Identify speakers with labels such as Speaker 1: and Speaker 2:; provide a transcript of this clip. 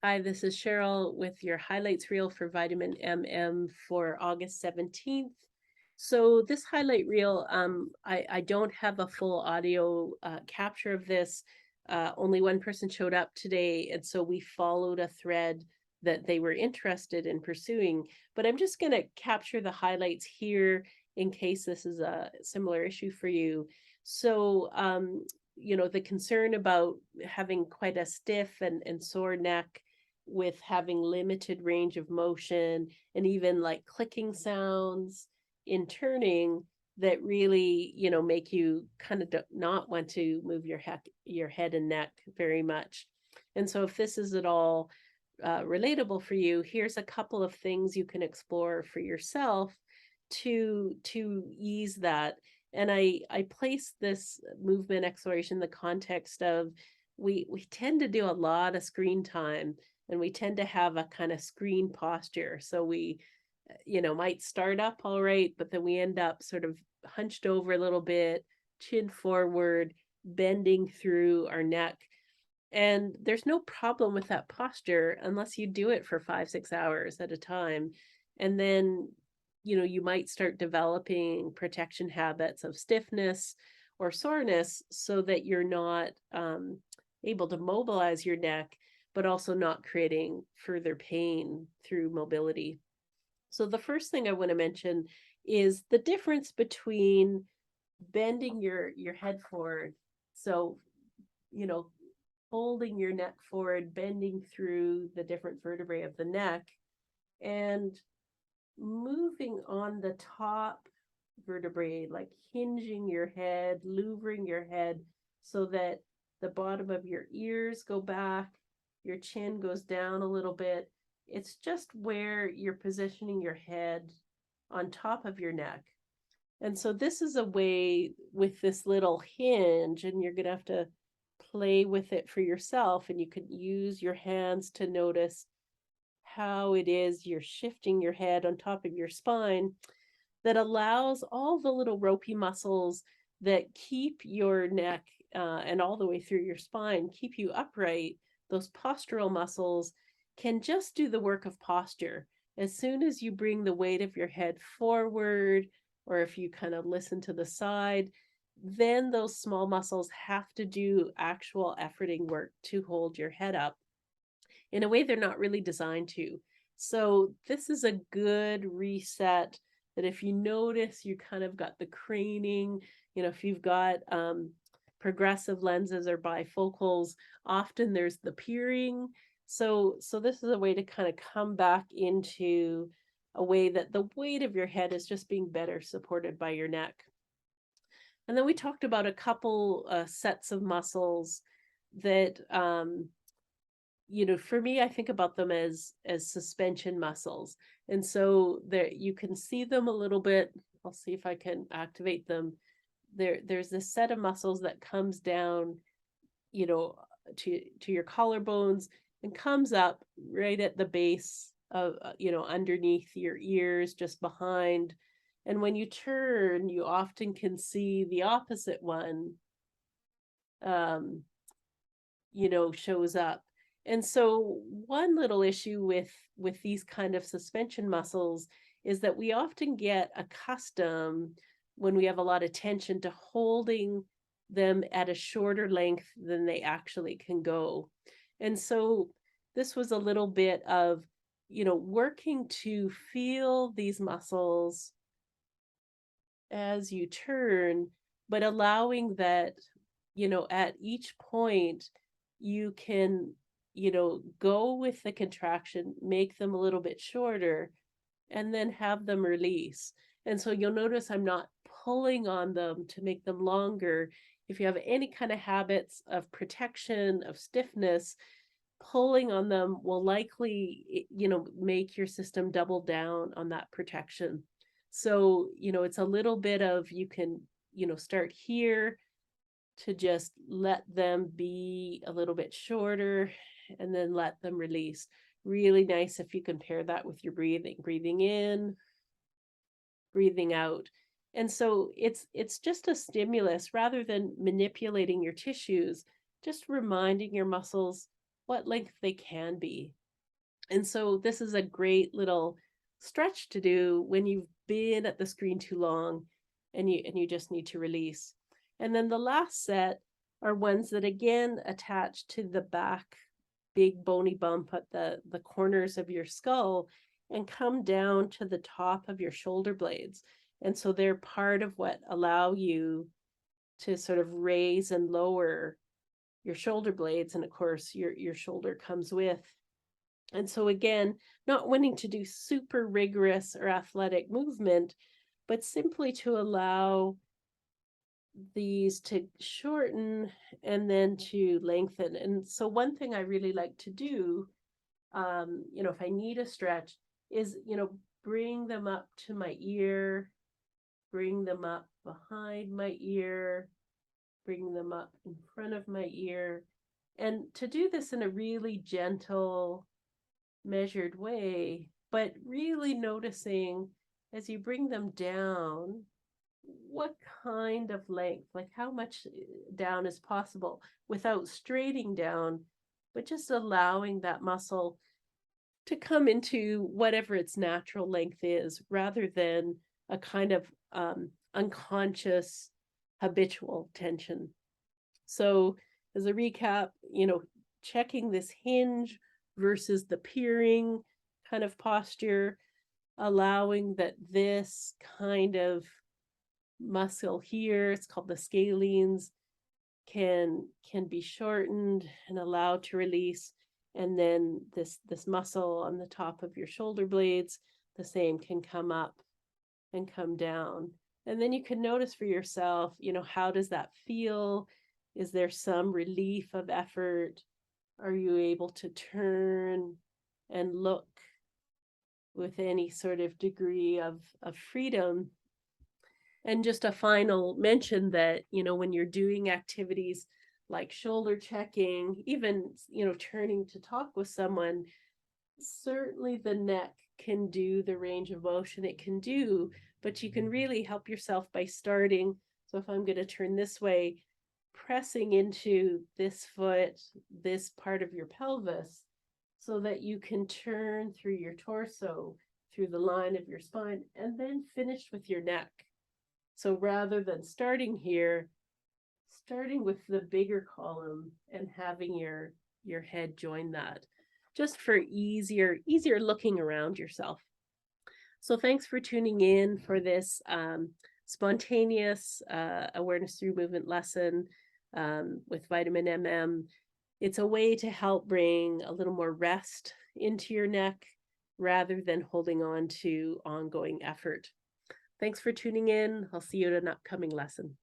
Speaker 1: Hi, this is Cheryl with your highlights reel for vitamin MM for August 17th. So this highlight reel, I don't have a full audio capture of this. Only one person showed up today, and so we followed a thread that they were interested in pursuing. But I'm just going to capture the highlights here in case this is a similar issue for you. So, the concern about having quite a stiff and sore neck with having limited range of motion and even like clicking sounds in turning that really, make you kind of not want to move your head and neck very much. And so if this is at all relatable for you, here's a couple of things you can explore for yourself to ease that. And I place this movement exploration in the context of we tend to do a lot of screen time, and we tend to have a kind of screen posture. So we, might start up all right, but then we end up sort of hunched over a little bit, chin forward, bending through our neck. And there's no problem with that posture unless you do it for 5, 6 hours at a time. And then, you might start developing protection habits of stiffness or soreness so that you're not able to mobilize your neck, but also not creating further pain through mobility. So the first thing I want to mention is the difference between bending your head forward. So, you know, holding your neck forward, bending through the different vertebrae of the neck, and moving on the top vertebrae, like hinging your head, louvering your head so that the bottom of your ears go back, your chin goes down a little bit. It's just where you're positioning your head on top of your neck. And so this is a way with this little hinge, and you're going to have to play with it for yourself. And you can use your hands to notice how it is you're shifting your head on top of your spine that allows all the little ropey muscles that keep your neck and all the way through your spine, keep you upright. Those postural muscles can just do the work of posture. As soon as you bring the weight of your head forward, or if you kind of listen to the side, then those small muscles have to do actual efforting work to hold your head up in a way they're not really designed to. So this is a good reset that if you notice you kind of got the craning, if you've got progressive lenses or bifocals, often there's the peering. So this is a way to kind of come back into a way that the weight of your head is just being better supported by your neck. And then we talked about a couple sets of muscles that for me, I think about them as suspension muscles. And so there you can see them a little bit. I'll see if I can activate them. There's this set of muscles that comes down, you know, to your collarbones and comes up right at the base of, underneath your ears, just behind. And when you turn, you often can see the opposite one, um, shows up. And so one little issue with these kind of suspension muscles is that we often get accustomed when we have a lot of tension to holding them at a shorter length than they actually can go. And so this was a little bit of, working to feel these muscles as you turn, but allowing that, at each point you can, go with the contraction, make them a little bit shorter, and then have them release. And so you'll notice I'm not pulling on them to make them longer. If you have any kind of habits of protection, of stiffness, pulling on them will likely, make your system double down on that protection. So, it's a little bit of you can, start here to just let them be a little bit shorter and then let them release. Really nice if you can pair that with your breathing in, breathing out. And so it's just a stimulus rather than manipulating your tissues, just reminding your muscles what length they can be. And so this is a great little stretch to do when you've been at the screen too long and you just need to release. And then the last set are ones that again attach to the back big bony bump at the corners of your skull and come down to the top of your shoulder blades. And so they're part of what allow you to sort of raise and lower your shoulder blades. And of course, your shoulder comes with. And so again, not wanting to do super rigorous or athletic movement, but simply to allow these to shorten and then to lengthen. And so one thing I really like to do, if I need a stretch, is, bring them up to my ear, bring them up behind my ear, bring them up in front of my ear. And to do this in a really gentle, measured way, but really noticing as you bring them down, what kind of length, like how much down is possible without straining down, but just allowing that muscle to come into whatever its natural length is, rather than a kind of unconscious habitual tension. So as a recap, checking this hinge versus the peering kind of posture, allowing that this kind of muscle here, it's called the scalenes, can be shortened and allowed to release. And then this muscle on the top of your shoulder blades, the same, can come up and come down. And then you can notice for yourself, how does that feel? Is there some relief of effort? Are you able to turn and look with any sort of degree of freedom? And just a final mention that, when you're doing activities like shoulder checking, even, turning to talk with someone, certainly the neck can do the range of motion it can do, but you can really help yourself by starting. So if I'm going to turn this way, pressing into this foot, this part of your pelvis, so that you can turn through your torso, through the line of your spine, and then finish with your neck. So rather than starting here, starting with the bigger column and having your head join that, just for easier looking around yourself. So thanks for tuning in for this spontaneous awareness through movement lesson with vitamin MM. It's a way to help bring a little more rest into your neck rather than holding on to ongoing effort. Thanks for tuning in. I'll see you at an upcoming lesson.